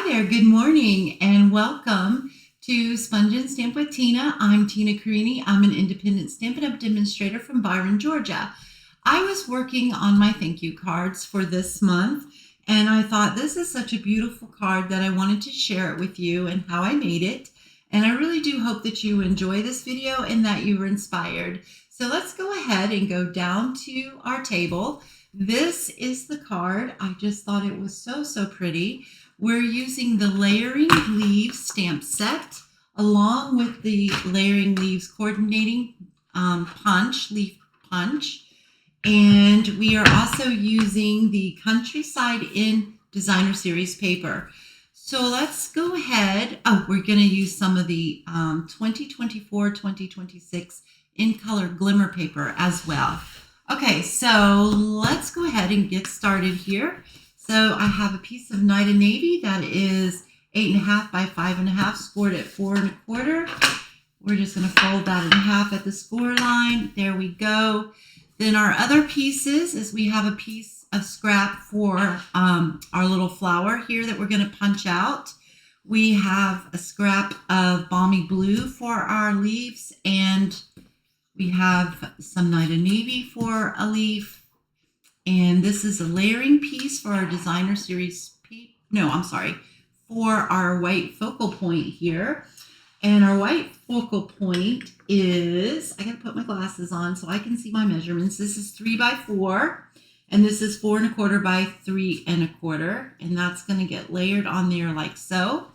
there, good morning and welcome to Sponge and Stamp with Tina. I'm Tina Carini. I'm an independent Stampin' Up! Demonstrator from Byron, Georgia. I was working on my thank you cards for this month and I thought this is such a beautiful card that I wanted to share it with you and how I made it. And I really do hope that you enjoy this video and that you were inspired. So let's go ahead and go down to our table. This is the card. I just thought it was so pretty. We're using the Layering Leaves stamp set along with the Layering Leaves coordinating leaf punch. And we are also using the Countryside Inn Designer Series paper. So let's go ahead. Oh, we're going to use some of the 2024-2026 in color glimmer paper as well. Okay, so let's go ahead and get started here. So I have a piece of Night of Navy that is 8.5 by 5.5, scored at 4 1/4. We're just going to fold that in half at the score line. There we go. Then our other pieces is we have a piece of scrap for our little flower here that we're going to punch out. We have a scrap of Balmy Blue for our leaves, and we have some Night of Navy for a leaf. And this is a layering piece for our Designer Series, for our white focal point here. And our white focal point is, I gotta put my glasses on so I can see my measurements. This is 3 by 4, and this is 4 1/4 by 3 1/4. And that's gonna get layered on there like so.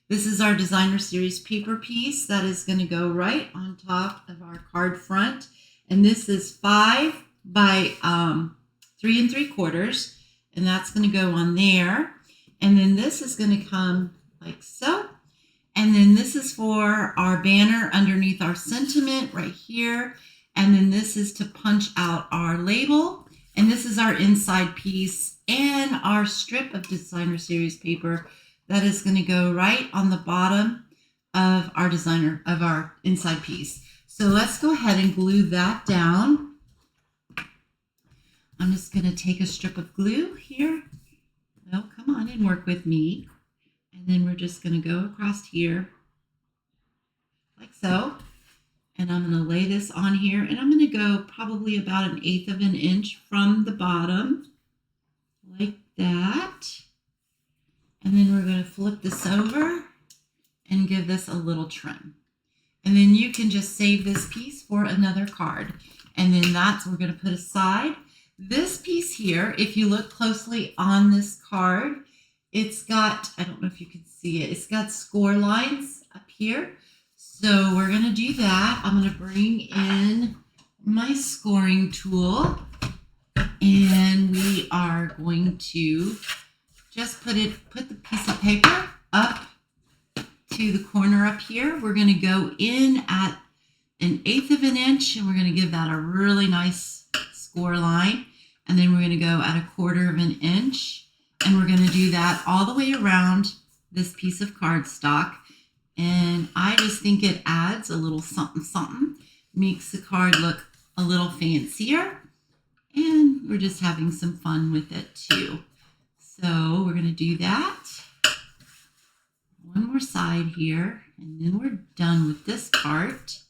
This is our Designer Series paper piece that is gonna go right on top of our card front. And this is 5 by 3 3/4, and that's going to go on there. And then this is going to come like so. And then this is for our banner underneath our sentiment right here. And then this is to punch out our label. And this is our inside piece and our strip of Designer Series paper that is going to go right on the bottom of our inside piece. So let's go ahead and glue that down. I'm just going to take a strip of glue here. Well, come on and work with me. And then we're just going to go across here like so. And I'm going to lay this on here. And I'm going to go probably about 1/8 of an inch from the bottom like that. And then we're going to flip this over and give this a little trim. And then you can just save this piece for another card. And then that's what we're going to put aside. This piece here, if you look closely on this card, it's got, I don't know if you can see it, it's got score lines up here. So we're going to do that. I'm going to bring in my scoring tool, and we are going to just put the piece of paper up to the corner up here. We're going to go in at 1/8 of an inch, and we're going to give that a really nice score line. And then we're going to go at 1/4 of an inch, and we're going to do that all the way around this piece of cardstock. And I just think it adds a little something, makes the card look a little fancier, and we're just having some fun with it too. So we're going to do that. One more side here, and then we're done with this part.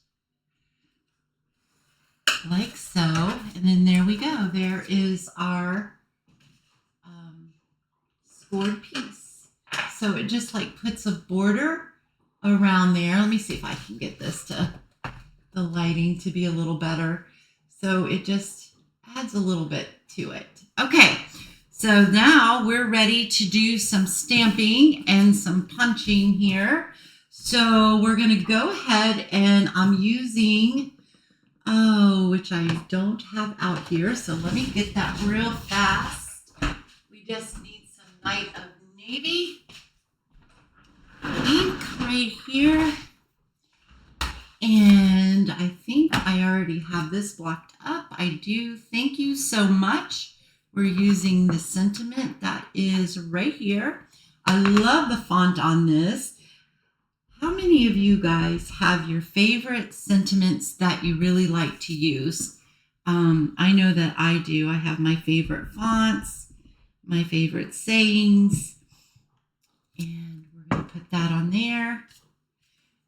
Like so, and then there we go. There is our scored piece. So it just like puts a border around there. Let me see if I can get this to the lighting to be a little better. So it just adds a little bit to it. Okay, so now we're ready to do some stamping and some punching here. So we're going to go ahead, and I'm using which I don't have out here. So let me get that real fast. We just need some Night of Navy ink right here. And I think I already have this blocked up. I do. Thank you so much. We're using the sentiment that is right here. I love the font on this. How many of you guys have your favorite sentiments that you really like to use? I know that I do. I have my favorite fonts, my favorite sayings, and that on there.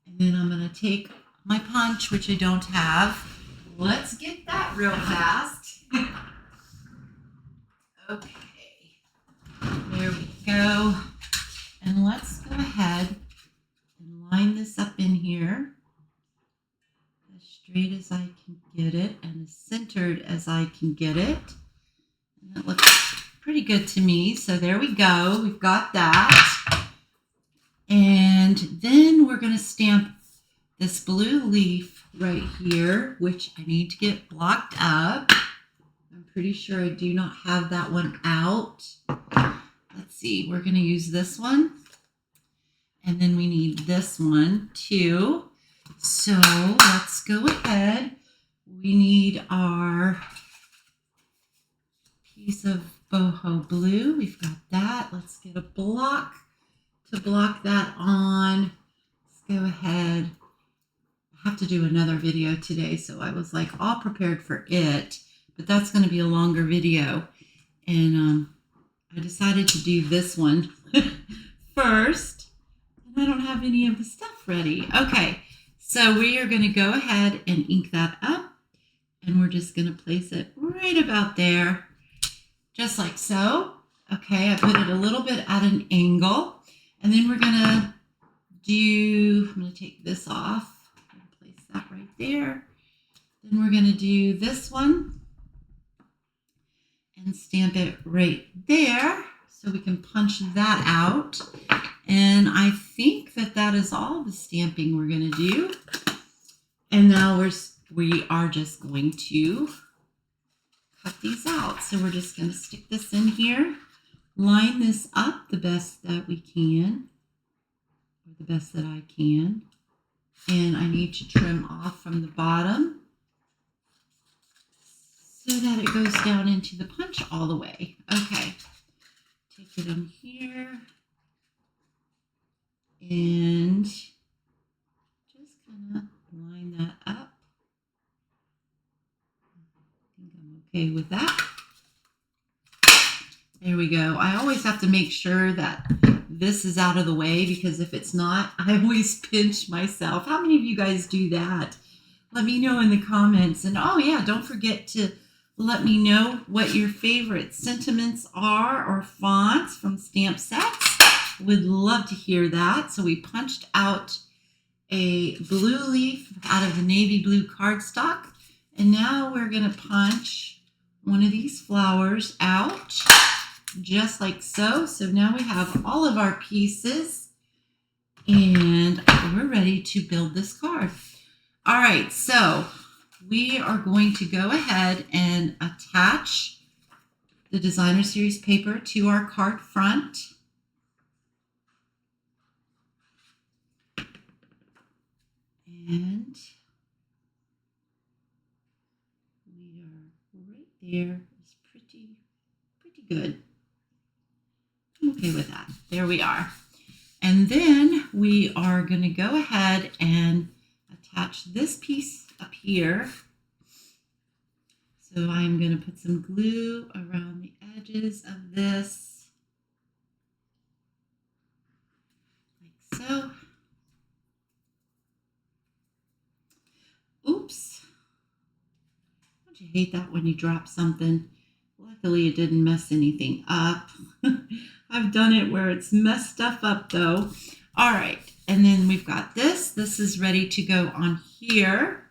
And then I'm going to take my punch, which I don't have. Let's get that real fast. Okay. There we go. And let's go ahead and line this up in here as straight as I can get it and as centered as I can get it. And that looks pretty good to me. So there we go. We've got that. And then we're going to stamp this blue leaf right here, which I need to get blocked up. I'm pretty sure I do not have that one out. Let's see, we're going to use this one. And then we need this one too. So let's go ahead. We need our piece of boho blue. We've got that. Let's get a block to block that on. Let's go ahead. I have to do another video today, so I was like all prepared for it, but that's going to be a longer video. And I decided to do this one first, and I don't have any of the stuff ready. Okay, so we are going to go ahead and ink that up, and we're just going to place it right about there, just like so. Okay, I put it a little bit at an angle, and then we're going to do, I'm going to take this off. Place that right there. Then we're going to do this one and stamp it right there so we can punch that out. And I think that that is all the stamping we're going to do. And now we are just going to cut these out. So we're just going to stick this in here, line this up the best that we can, or the best that I can. And I need to trim off from the bottom so that it goes down into the punch all the way. Okay, take it in here and just kind of line that up. I think I'm okay with that. There we go. I always have to make sure that this is out of the way, because if it's not, I always pinch myself. How many of you guys do that? Let me know in the comments. And oh yeah, don't forget to let me know what your favorite sentiments are or fonts from stamp sets. Would love to hear that. So we punched out a blue leaf out of the navy blue cardstock. And now we're going to punch one of these flowers out, just like so. So now we have all of our pieces and we're ready to build this card. All right, so we are going to go ahead and attach the Designer Series paper to our card front. And we are right there. It's pretty good. I'm okay with that. There we are. And then we are going to go ahead and attach this piece up here. So I'm going to put some glue around the edges of this, like so. Oops. Don't you hate that when you drop something? Luckily, it didn't mess anything up. I've done it where it's messed stuff up though. All right, and then we've got this. This is ready to go on here.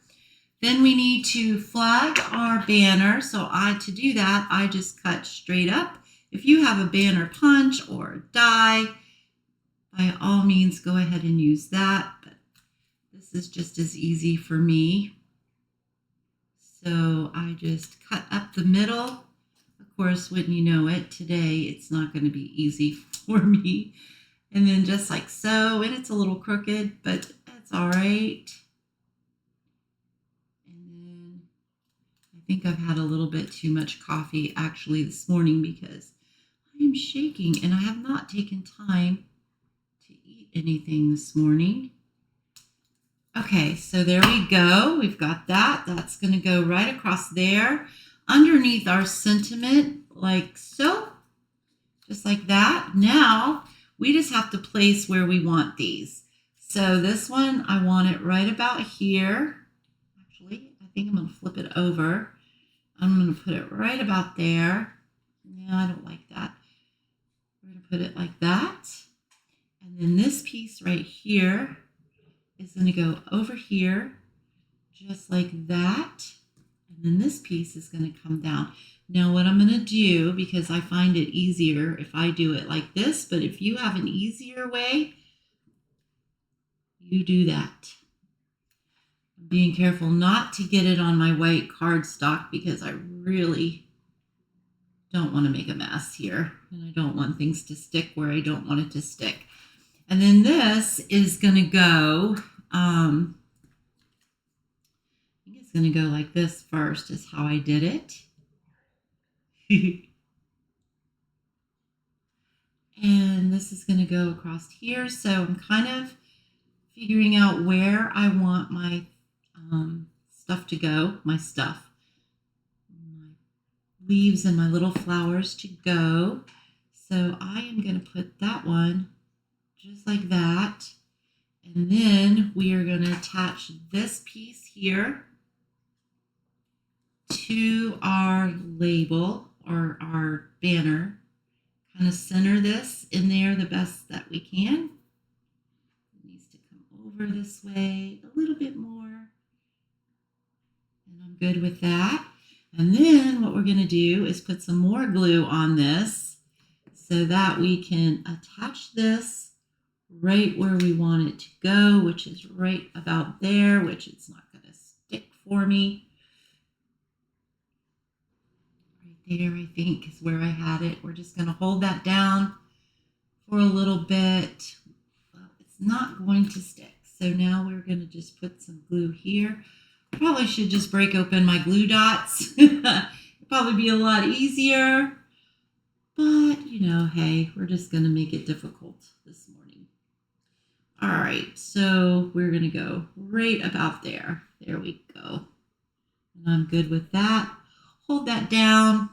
Then we need to flag our banner. So to do that, I just cut straight up. If you have a banner punch or a die, by all means, go ahead and use that. But this is just as easy for me. So I just cut up the middle. Of course, wouldn't you know it, today it's not going to be easy for me. And then just like so, and it's a little crooked, but that's all right. And then I think I've had a little bit too much coffee actually this morning because I am shaking and I have not taken time to eat anything this morning. Okay, so there we go. We've got that. That's going to go right across there underneath our sentiment, like so, just like that. Now We just have to place where we want these. So this one, I want it right about here. Actually, I think I'm going to flip it over. I'm going to put it right about there. No, I don't like that. We're going to put it like that. And then this piece right here is going to go over here, just like that. And then this piece is going to come down. Now what I'm going to do, because I find it easier if I do it like this, but if you have an easier way, you do that. I'm being careful not to get it on my white cardstock because I really don't want to make a mess here. And I don't want things to stick where I don't want it to stick. And then this is going to go, I think it's going to go like this first is how I did it. And this is going to go across here. So I'm kind of figuring out where I want my stuff to go, my leaves and my little flowers to go. So I am going to put that one just like that. And then we are going to attach this piece here to our label or our banner. Kind of center this in there the best that we can. It needs to come over this way a little bit more. And I'm good with that. And then what we're going to do is put some more glue on this so that we can attach this right where we want it to go, which is right about there, which it's not going to stick for me. Right there, I think, is where I had it. We're just going to hold that down for a little bit. Well, it's not going to stick. So now we're going to just put some glue here. Probably should just break open my glue dots. It'd probably be a lot easier. But, you know, hey, we're just going to make it difficult this morning. All right, so we're going to go right about there. There we go. And I'm good with that. Hold that down.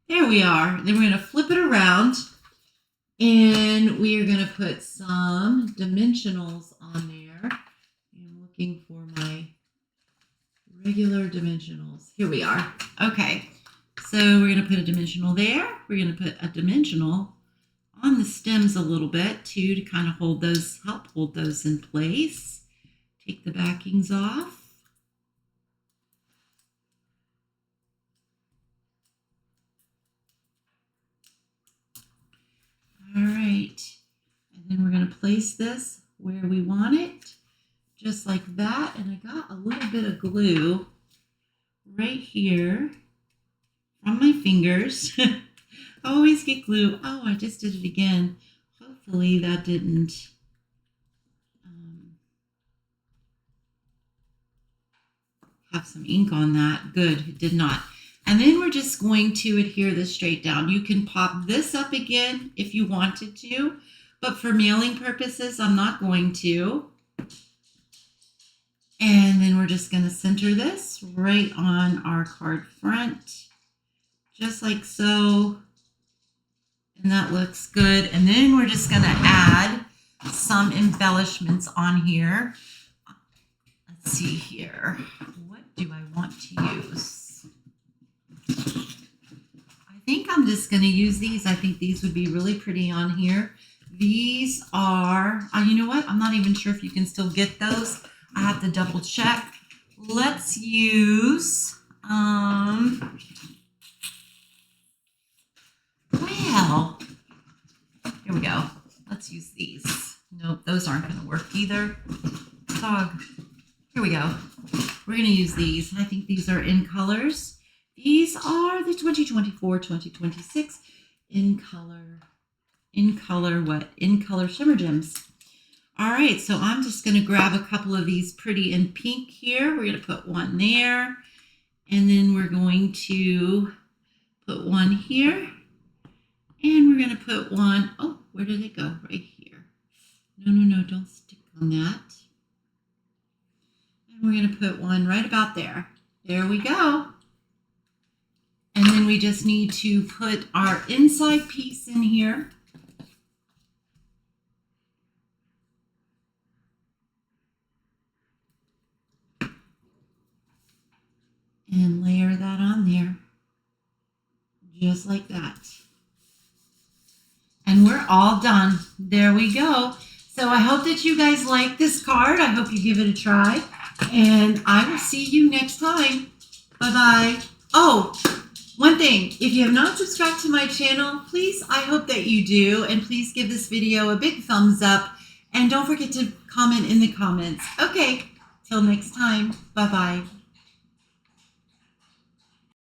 There we are. Then we're going to flip it around. And we are going to put some dimensionals on there. I'm looking for my regular dimensionals. Here we are. Okay, so we're going to put a dimensional there. We're going to put a dimensional on the stems a little bit too to kind of help hold those in place. Take the backings off. All right, and then we're going to place this where we want it, just like that. And I got a little bit of glue right here from my fingers. I always get glue. Oh, I just did it again. Hopefully that didn't have some ink on that. Good, it did not. And then we're just going to adhere this straight down. You can pop this up again if you wanted to, but for mailing purposes, I'm not going to. And then we're just going to center this right on our card front, just like so. And that looks good. And then we're just going to add some embellishments on here. Let's see here. What do I want to use? I think I'm just going to use these. I think these would be really pretty on here. These are, you know what? I'm not even sure if you can still get those. I have to double check. Let's use, well, here we go. Let's use these. Nope, those aren't going to work either. Dog. Here we go. We're going to use these. I think these are in colors. These are the 2024-2026 in color shimmer gems. All right, so I'm just going to grab a couple of these pretty in pink here. We're going to put one there, and then we're going to put one here, and we're going to put one, oh, where did it go? Right here. No, don't stick on that. And we're going to put one right about there. There we go. And then we just need to put our inside piece in here. and layer that on there, just like that. And we're all done. There we go. So I hope that you guys like this card. I hope you give it a try. And I will see you next time. Bye-bye. Oh, one thing. If you have not subscribed to my channel, please, I hope that you do. And please give this video a big thumbs up. And don't forget to comment in the comments. Okay, till next time. Bye-bye.